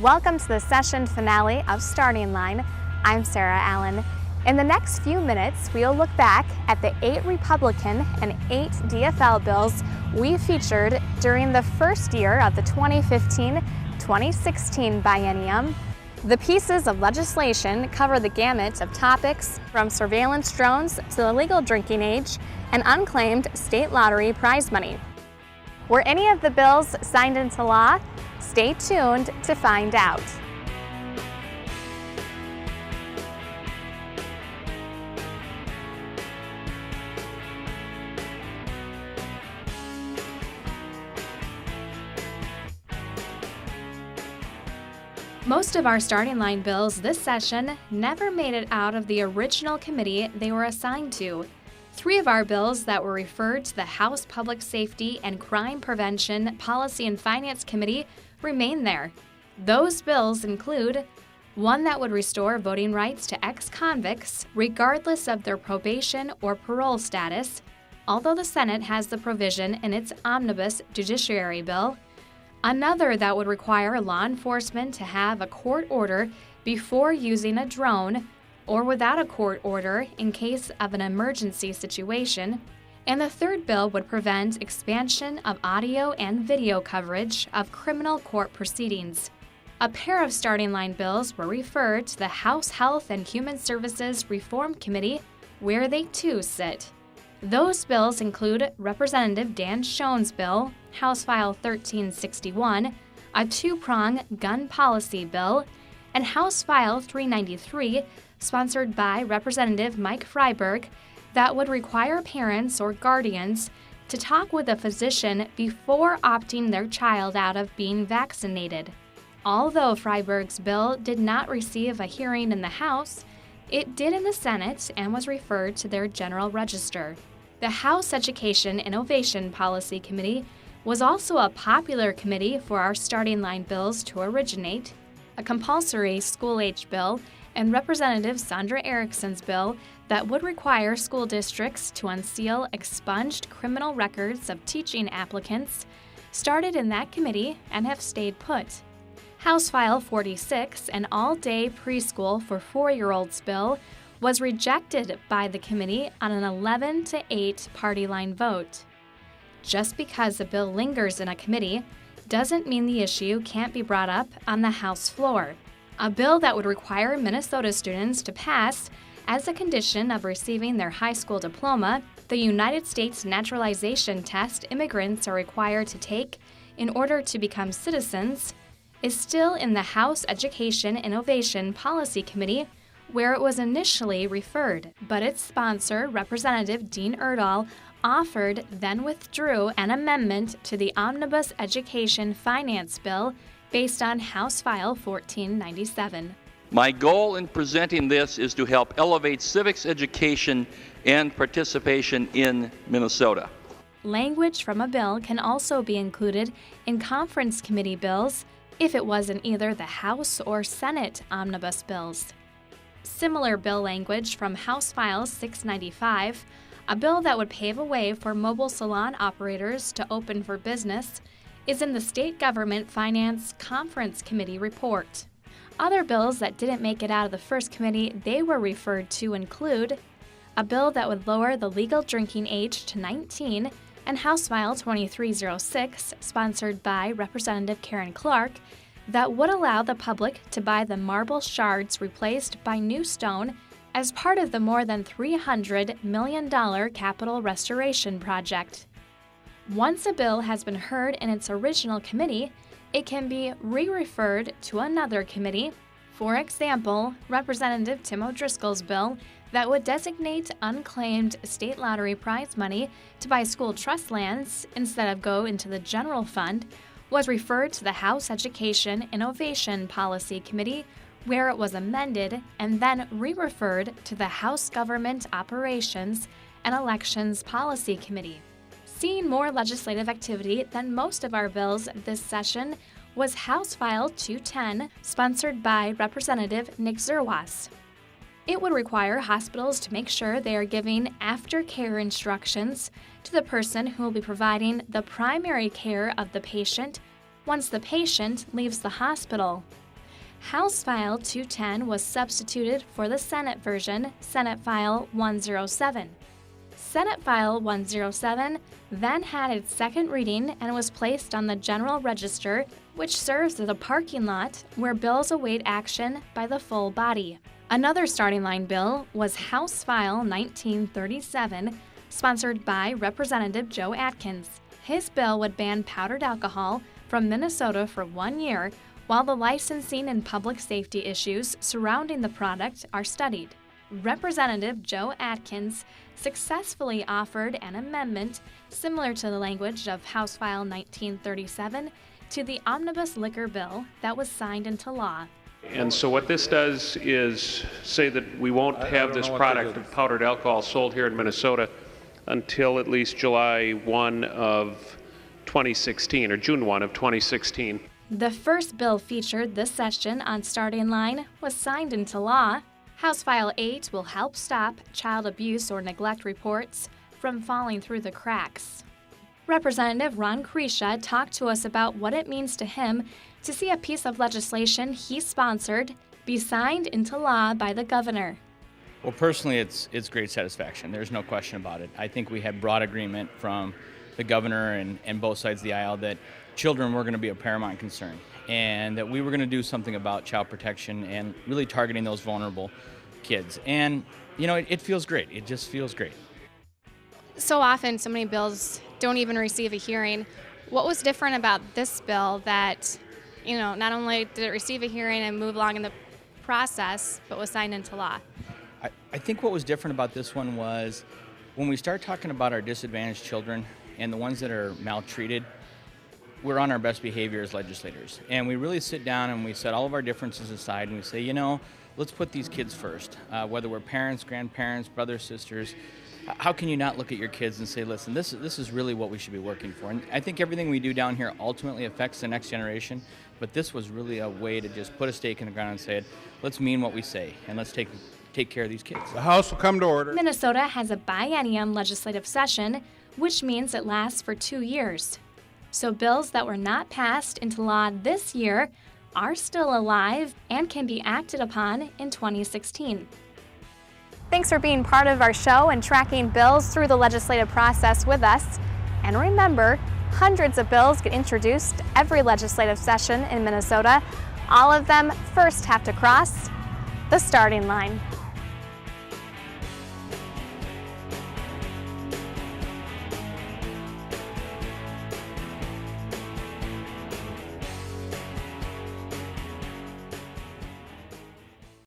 Welcome to the session finale of Starting Line. I'm Sarah Allen. In the next few minutes, we'll look back at the 8 Republican and 8 DFL bills we featured during the first year of the 2015-2016 biennium. The pieces of legislation cover the gamut of topics from surveillance drones to the legal drinking age and unclaimed state lottery prize money. Were any of the bills signed into law? Stay tuned to find out. Most of our starting line bills this session never made it out of the original committee they were assigned to. 3 of our bills that were referred to the House Public Safety and Crime Prevention Policy and Finance Committee remain there. Those bills include one that would restore voting rights to ex-convicts regardless of their probation or parole status, although the Senate has the provision in its omnibus judiciary bill. Another that would require law enforcement to have a court order before using a drone or without a court order in case of an emergency situation. And the third bill would prevent expansion of audio and video coverage of criminal court proceedings. A pair of starting line bills were referred to the House Health and Human Services Reform Committee, where they too sit. Those bills include Representative Dan Schoen's bill, House File 1361, a 2-prong gun policy bill, and House File 393, sponsored by Representative Mike Freiberg, that would require parents or guardians to talk with a physician before opting their child out of being vaccinated. Although Freiberg's bill did not receive a hearing in the House, it did in the Senate and was referred to their general register. The House Education Innovation Policy Committee was also a popular committee for our starting line bills to originate. A compulsory school-age bill and Representative Sandra Erickson's bill that would require school districts to unseal expunged criminal records of teaching applicants started in that committee and have stayed put. House File 46, an all-day preschool for 4-year-olds bill, was rejected by the committee on an 11-8 party line vote. Just because a bill lingers in a committee doesn't mean the issue can't be brought up on the House floor. A bill that would require Minnesota students to pass, as a condition of receiving their high school diploma, the United States naturalization test immigrants are required to take in order to become citizens, is still in the House Education Innovation Policy Committee, where it was initially referred, but its sponsor, Representative Dean Erdahl, offered, then withdrew an amendment to the Omnibus Education Finance Bill based on House File 1497. My goal in presenting this is to help elevate civics education and participation in Minnesota. Language from a bill can also be included in conference committee bills if it was in either the House or Senate omnibus bills. Similar bill language from House File 695, a bill that would pave a way for mobile salon operators to open for business, is in the State Government Finance Conference Committee report. Other bills that didn't make it out of the first committee they were referred to include a bill that would lower the legal drinking age to 19 and House File 2306, sponsored by Representative Karen Clark, that would allow the public to buy the marble shards replaced by new stone as part of the more than $300 million capital restoration project. Once a bill has been heard in its original committee, it can be re-referred to another committee. For example, Representative Tim O'Driscoll's bill that would designate unclaimed state lottery prize money to buy school trust lands instead of go into the general fund was referred to the House Education Innovation Policy Committee, where it was amended and then re-referred to the House Government Operations and Elections Policy Committee. Seeing more legislative activity than most of our bills this session was House File 210, sponsored by Representative Nick Zerwas. It would require hospitals to make sure they are giving aftercare instructions to the person who will be providing the primary care of the patient once the patient leaves the hospital. House File 210 was substituted for the Senate version, Senate File 107. Senate File 107 then had its second reading and was placed on the General Register, which serves as a parking lot where bills await action by the full body. Another starting line bill was House File 1937, sponsored by Representative Joe Atkins. His bill would ban powdered alcohol from Minnesota for 1 year while the licensing and public safety issues surrounding the product are studied. Representative Joe Atkins successfully offered an amendment similar to the language of House File 1937 to the Omnibus Liquor Bill that was signed into law. And so what this does is say that we won't have this product of powdered alcohol sold here in Minnesota until at least July 1 of 2016 or June 1 of 2016. The first bill featured this session on Starting Line was signed into law. House File 8 will help stop child abuse or neglect reports from falling through the cracks. Representative Ron Kresha talked to us about what it means to him to see a piece of legislation he sponsored be signed into law by the governor. Well, personally, it's great satisfaction. There's no question about it. I think we had broad agreement from the governor and both sides of the aisle that children were going to be a paramount concern and that we were going to do something about child protection and really targeting those vulnerable kids. And, you know, it feels great. It just feels great. So often, so many bills don't even receive a hearing. What was different about this bill that, you know, not only did it receive a hearing and move along in the process, but was signed into law? I think what was different about this one was when we start talking about our disadvantaged children and the ones that are maltreated, we're on our best behavior as legislators. And we really sit down and we set all of our differences aside and we say, you know, let's put these kids first. Whether we're parents, grandparents, brothers, sisters, how can you not look at your kids and say, listen, this is really what we should be working for? And I think everything we do down here ultimately affects the next generation, but this was really a way to just put a stake in the ground and say, let's mean what we say and let's take care of these kids. The House will come to order. Minnesota has a biennium legislative session, which means it lasts for 2 years. So bills that were not passed into law this year are still alive and can be acted upon in 2016. Thanks for being part of our show and tracking bills through the legislative process with us. And remember, hundreds of bills get introduced every legislative session in Minnesota. All of them first have to cross the starting line.